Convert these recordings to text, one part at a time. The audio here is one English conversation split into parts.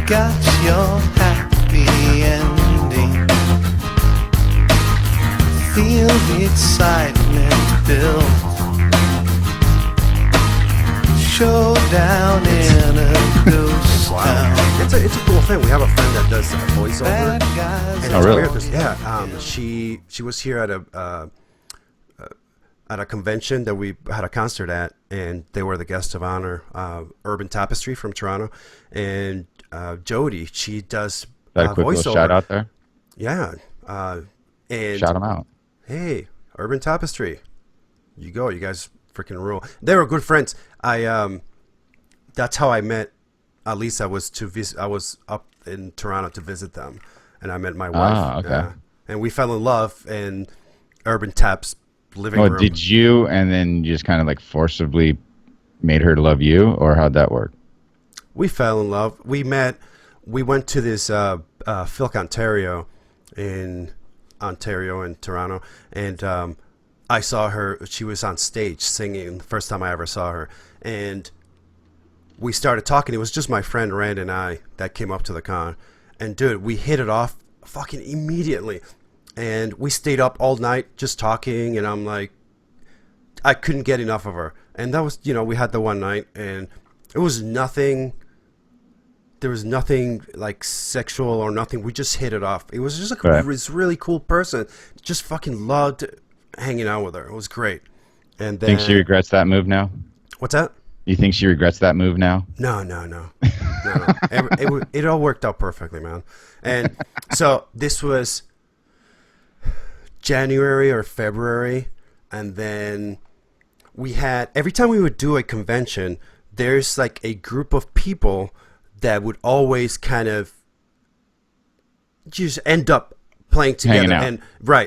got your happy ending. Feel the excitement build. Showdown in a ghost town. It's a cool thing. We have a friend that does voiceover. Bad guys. And Oh, it's really? weird 'cause, yeah, she was here at a convention that we had a concert at, and they were the guest of honor. Urban Tapestry from Toronto, and Jody, she does That a quick voiceover. little shout out there. Yeah, and Shout them out. hey, Urban Tapestry, you guys freaking rule. They were good friends. That's how I met Alisa. I was up in Toronto to visit them, and I met my wife. Ah, okay. And we fell in love in Urban Tap's living Oh, room. did you and then you just kind of like forcibly made her love you, or how'd that work? We fell in love. We went to this Philk, Ontario, in Toronto, and I saw her. She was on stage singing. The first time I ever saw her, and we started talking. It was just my friend Rand and I that came up to the con, and dude, we hit it off fucking immediately, and we stayed up all night just talking. And I'm like, I couldn't get enough of her. And that was, we had the one night, and it was nothing. There was nothing like sexual or nothing. We just hit it off. It was just like this really cool person. Just fucking loved hanging out with her. It was great. And then, Think she regrets that move now? what's that? You think she regrets that move now? No. It all worked out perfectly, man. And so this was January or February, and then we had, every time we would do a convention, there's like a group of people that would always kind of just end up playing together. Hanging out.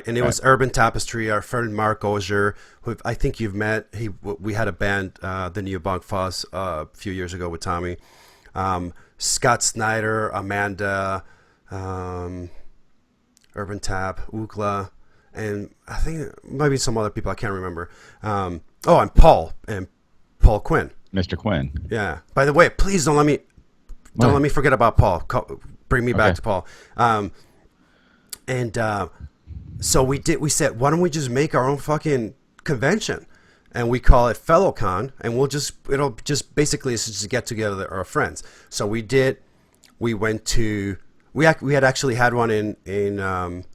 And it was Urban Tapestry, our friend Mark Ozier, who I think you've met. We had a band, the New Bunk Fuzz, a few years ago with Tommy. Scott Snyder, Amanda, Urban Tap, Ukla, and I think maybe some other people I can't remember. And Paul Quinn. Mr. Quinn. Yeah. By the way, please don't let me forget about Paul. Bring me back to Paul. So we said, why don't we just make our own fucking convention, and we call it FellowCon, and it'll just basically it's just a get together of our friends. So we had actually had one in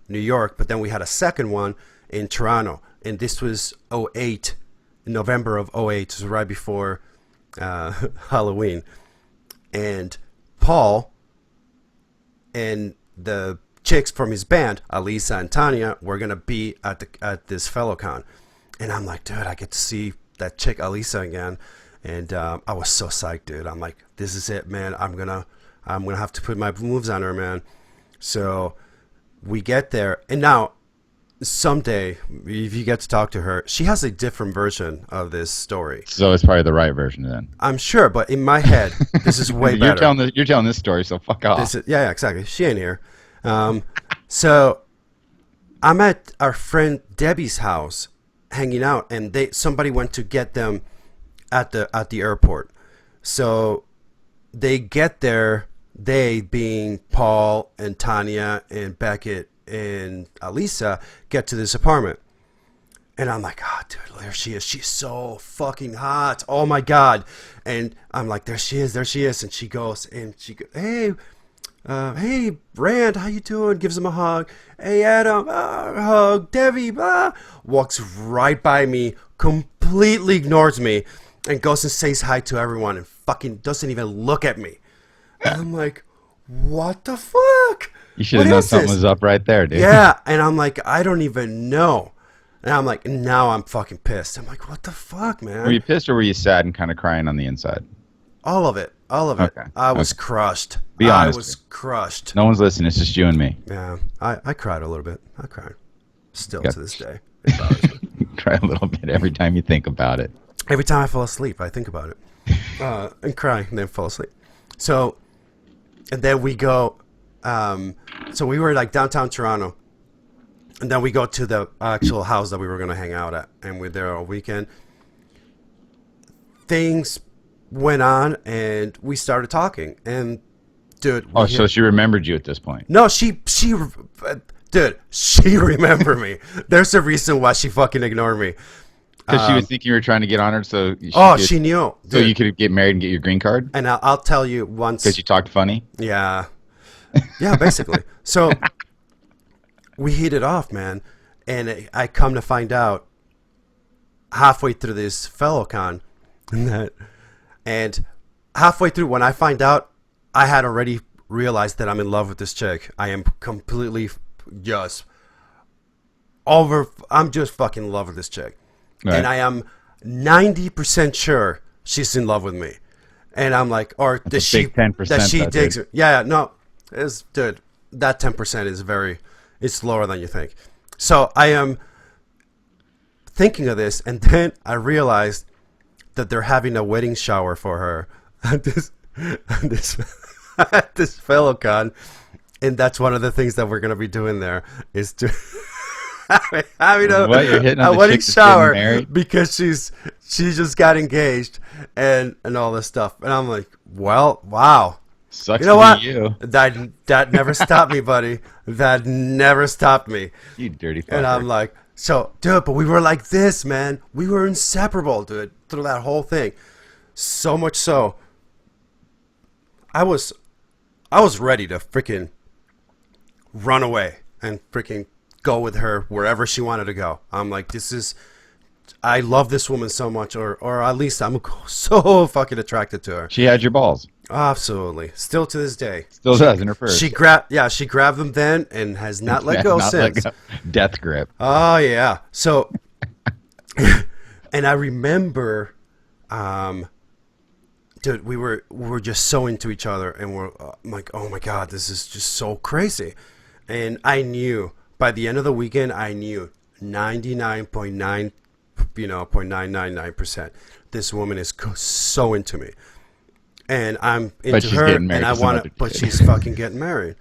New York, but then we had a second one in Toronto, and this was 2008, November of 2008, so right before Halloween. And Paul and the chicks from his band, Alisa and Tanya, were gonna be at this FellowCon, and I'm like, dude, I get to see that chick Alisa again, and I was so psyched, dude. I'm like, this is it, man. I'm gonna have to put my moves on her, man. So we get there, and now someday, if you get to talk to her, she has a different version of this story. So it's probably the right version then. I'm sure, but in my head, this is way better. You're telling this story, so fuck off. Yeah, exactly. She ain't here. So I'm at our friend Debbie's house hanging out, and somebody went to get them at the airport. So they get there, they being Paul and Tanya and Beckett and Alisa, get to this apartment. And I'm like, dude, there she is. She's so fucking hot. Oh my God. And I'm like, there she is. And she goes, hey, Rand, how you doing? Gives him a hug. Hey, Adam, hug. Debbie, walks right by me, completely ignores me, and goes and says hi to everyone and fucking doesn't even look at me. And I'm like, what the fuck? You should have known something was up right there, dude. Yeah, and I'm like, I don't even know. And I'm like, now I'm fucking pissed. I'm like, what the fuck, man? Were you pissed or were you sad and kind of crying on the inside? All of it. Okay. I was crushed. Be honest. I was crushed. No one's listening. It's just you and me. Yeah, I cried a little bit. I cried. Still to this day. It bothers me. Cry a little bit every time you think about it. Every time I fall asleep, I think about it. And cry and then fall asleep. So, and then we go, so we were like downtown Toronto. And then we go to the actual house that we were going to hang out at. And we're there all weekend. Things went on and we started talking. And dude. Oh, so she remembered you at this point. No, dude, she remembered me. There's a reason why she fucking ignored me. Because she was thinking you were trying to get on her, so She knew. So Dude. you could get married and get your green card? And I'll tell you once. Because you talked funny? Yeah. Yeah, basically. So we hit it off, man. And I come to find out halfway through this fellow con and halfway through when I find out, I had already realized that I'm in love with this chick. I am completely just I'm just fucking in love with this chick. Right. And I am 90% sure she's in love with me. And I'm like, or That's does a she big 10% that she though, digs dude. it? Yeah, no. Dude, that 10% is it's lower than you think. So I am thinking of this, and then I realized that they're having a wedding shower for her at this fellow con, and that's one of the things that we're gonna be doing there is to having What, you're hitting on a the wedding chick that's getting shower married? because she just got engaged and all this stuff, and I'm like, well, wow. Sucks You know to what? be you. That never stopped me, buddy. That never stopped me. You dirty fucker. And I'm like, so, dude, but we were like this, man. We were inseparable, dude, through that whole thing. So much so, I was ready to freaking run away and freaking go with her wherever she wanted to go. I'm like, I love this woman so much, or at least I'm so fucking attracted to her. She had your balls. Absolutely. Still to this day. Still does in her purse. She grabbed them then and has not let go Not since. let go. Death grip. Oh yeah. So, and I remember, dude, we were just so into each other, and I'm like, oh my god, this is just so crazy. And I knew by the end of the weekend, I knew 99.9, 0.999%. This woman is so into me. And I'm into she's her, getting married and I to some want other to, but kid. she's fucking getting married.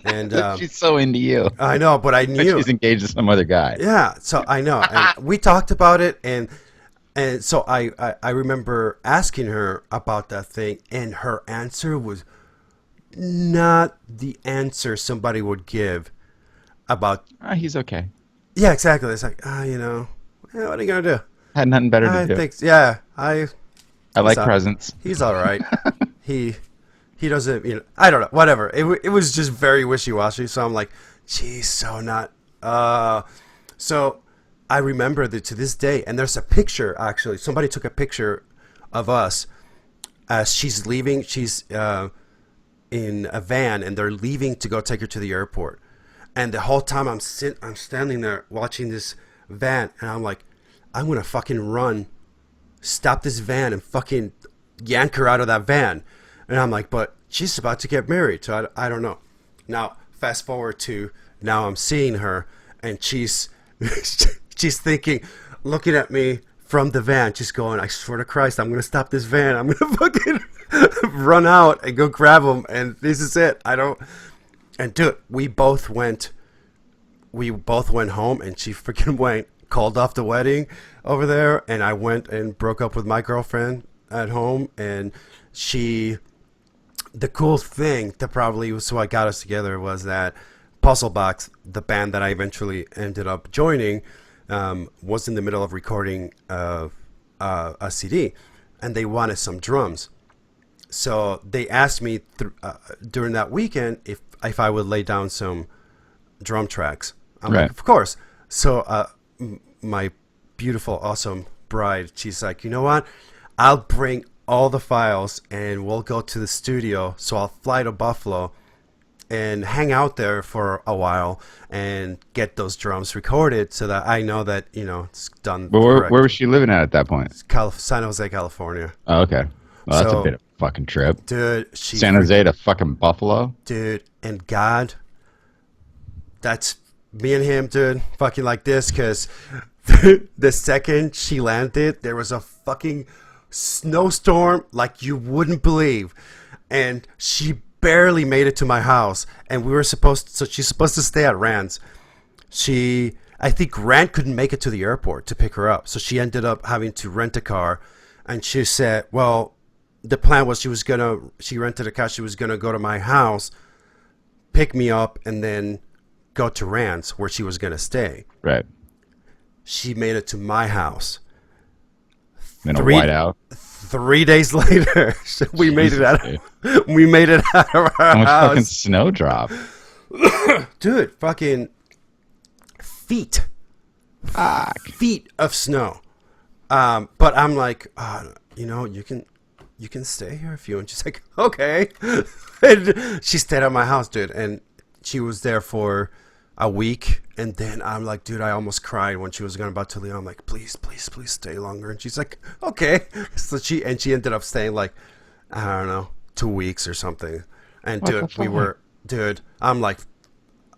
And She's so into you. I know, but I But knew. she's engaged to some other guy. Yeah, so I know. And we talked about it, and so I remember asking her about that thing, and her answer was not the answer somebody would give about. He's okay. Yeah, exactly. It's like, what are you gonna do? Had nothing better to I do. think, yeah, I like he's presents. He's all right. he doesn't, I don't know, whatever. It was just very wishy-washy. So I'm like, geez, so not. So I remember that to this day, and there's a picture actually. Somebody took a picture of us as she's leaving. She's in a van, and they're leaving to go take her to the airport. And the whole time I'm standing there watching this van, and I'm like, I'm gonna fucking run, stop this van, and fucking yank her out of that van. And I'm like, but she's about to get married, so I don't know. Now, fast forward to now, I'm seeing her, and she's thinking, looking at me from the van, just going, I swear to Christ, I'm gonna stop this van. I'm gonna fucking run out and go grab him, and this is it. And dude, we both went home, and she freaking called off the wedding over there, and I went and broke up with my girlfriend at home. And the cool thing that probably was what got us together was that Puzzle Box, the band that I eventually ended up joining, was in the middle of recording a CD, and they wanted some drums. So they asked me during that weekend if I would lay down some drum tracks. I'm Right. like, of course. So my beautiful, awesome bride, she's like, you know what? I'll bring all the files, and we'll go to the studio. So I'll fly to Buffalo and hang out there for a while and get those drums recorded, so that I know that it's done. But where was she living at that point? San Jose, California. Oh, okay. Well, that's So- a bit of a fucking trip. Dude, San Jose to fucking Buffalo? Dude, and God, that's me and him, dude, fucking like this, because the second she landed, there was a fucking snowstorm like you wouldn't believe, and she barely made it to my house, and she's supposed to stay at Rand's. I think Rand couldn't make it to the airport to pick her up, so she ended up having to rent a car, and she said, well, the plan was she rented a car. She was gonna go to my house, pick me up, and then go to Rand's where she was gonna stay. Right. She made it to my house. Then a whiteout. 3 days later, we made it out. dude. We made it out of our How much house. fucking snow drop? Dude, fucking feet feet of snow. But I'm like, you can stay here if you. And she's like, okay. And she stayed at my house, dude, and she was there for a week. And then I'm like, dude, I almost cried when she was about to leave. I'm like, please, please, please stay longer. And she's like, okay. So she ended up staying like, I don't know, 2 weeks or something. And dude, I'm like,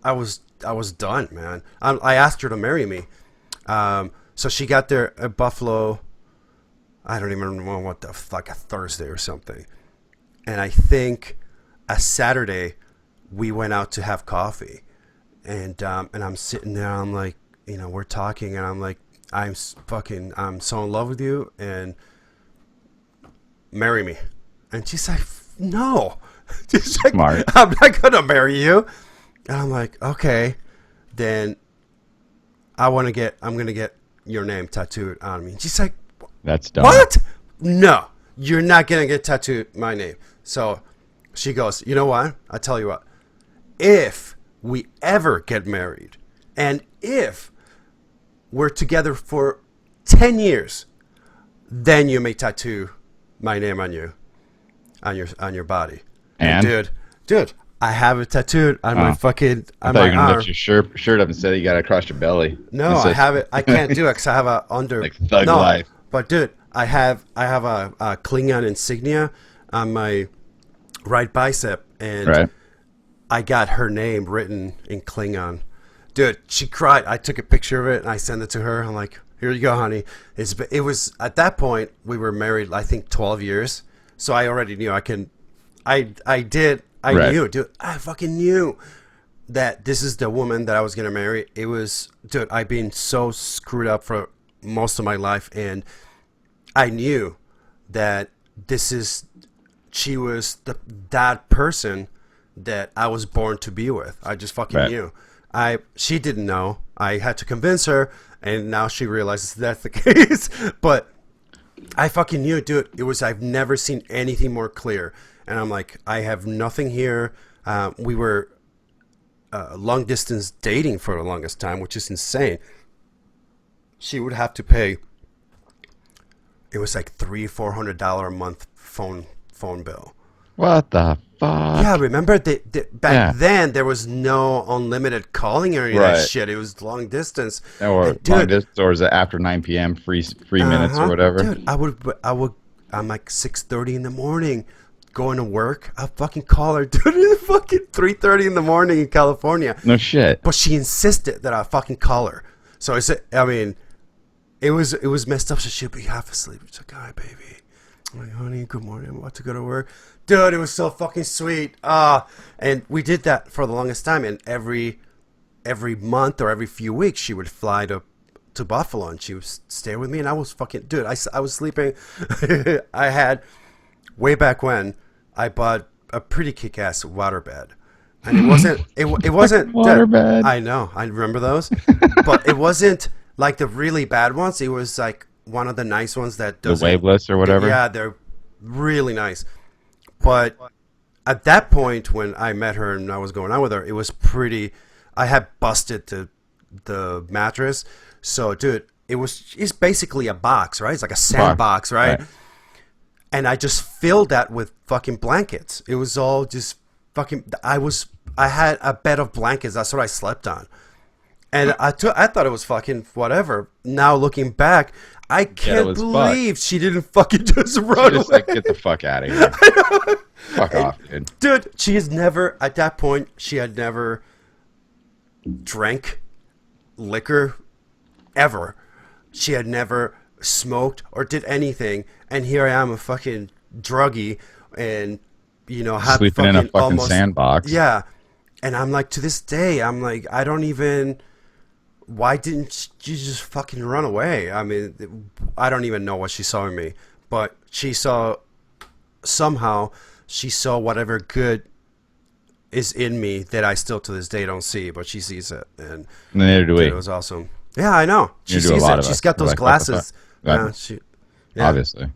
I was done, man. I asked her to marry me. So she got there at Buffalo. I don't even know what the fuck, a Thursday or something. And I think a Saturday we went out to have coffee. And I'm sitting there, I'm like, we're talking, and I'm like, I'm so in love with you, and marry me. And she's like, no. She's like, Smart. I'm not gonna marry you. And I'm like, okay, then I'm gonna get your name tattooed on me. And she's like, That's dumb. what? No, you're not gonna get tattooed my name. So she goes, you know what? I tell you what, if we ever get married, and if we're together for 10 years, then you may tattoo my name on you, on your body. And dude, I have it tattooed on my fucking I on thought my you were gonna arm. lift your shirt up and say you got it across your belly. No, I have it. I can't do it because I have a under. Like thug no, life. But dude, I have a Klingon insignia on my right bicep, and Right. I got her name written in Klingon. Dude, she cried. I took a picture of it and I sent it to her. I'm like, here you go, honey. It was at that point we were married, I think 12 years. So I already knew Right. knew, dude. I fucking knew that this is the woman that I was gonna marry. It was, dude, I've been so screwed up for most of my life, and I knew that she was that person that I was born to be with. I just fucking knew. She didn't know. I had to convince her, and now she realizes that's the case. But I fucking knew, dude. I've never seen anything more clear. And I'm like, I have nothing here. We were long distance dating for the longest time, which is insane. She would have to pay. It was like $300-400 a month phone bill. What the fuck? Yeah, remember back then there was no unlimited calling or any of that Right. shit. It was long distance. Or And, long dude, distance, or is it after 9 p.m. free minutes or whatever? Dude, I'm like 6:30 in the morning going to work. I'll fucking call her, dude, it's fucking 3:30 in the morning in California. No shit. But she insisted that I fucking call her. So it was messed up. So she'd be half asleep. She's like, hi, baby. I'm like, honey, good morning. I'm about to go to work. Dude, it was so fucking sweet. And we did that for the longest time. And every month or every few weeks, she would fly to Buffalo and she would stay with me. And I was fucking, dude, I was sleeping. I had, way back when, I bought a pretty kick-ass waterbed. And it wasn't Waterbed. I know, I remember those. But it wasn't like the really bad ones. It was like one of the nice ones that The doesn't. waveless or whatever? Yeah, they're really nice. But at that point, when I met her and I was going out with her, it was pretty. I had busted the mattress, so dude, it's basically a box, right? It's like a sandbox, right? And I just filled that with fucking blankets. It was all just fucking. I had a bed of blankets. That's what I slept on. And I thought it was fucking whatever. Now looking back, I can't believe she didn't fucking just run Just away. like, get the fuck out of here. Fuck off, dude. Dude, she has never, at that point, she had never drank liquor ever. She had never smoked or did anything. And here I am, a fucking druggie, and, have Sleeping in a fucking sandbox. Yeah. And I'm like, to this day, I'm like, I don't even. Why didn't you just fucking run away? I mean, I don't even know what she saw in me, but she saw somehow she saw whatever good is in me that I still to this day don't see, but she sees it, and Neither do we. it was awesome. Yeah, I know. She Neither do a sees lot it. of She's us. got We're those like, what the glasses. fuck? Yeah, she, yeah. Obviously.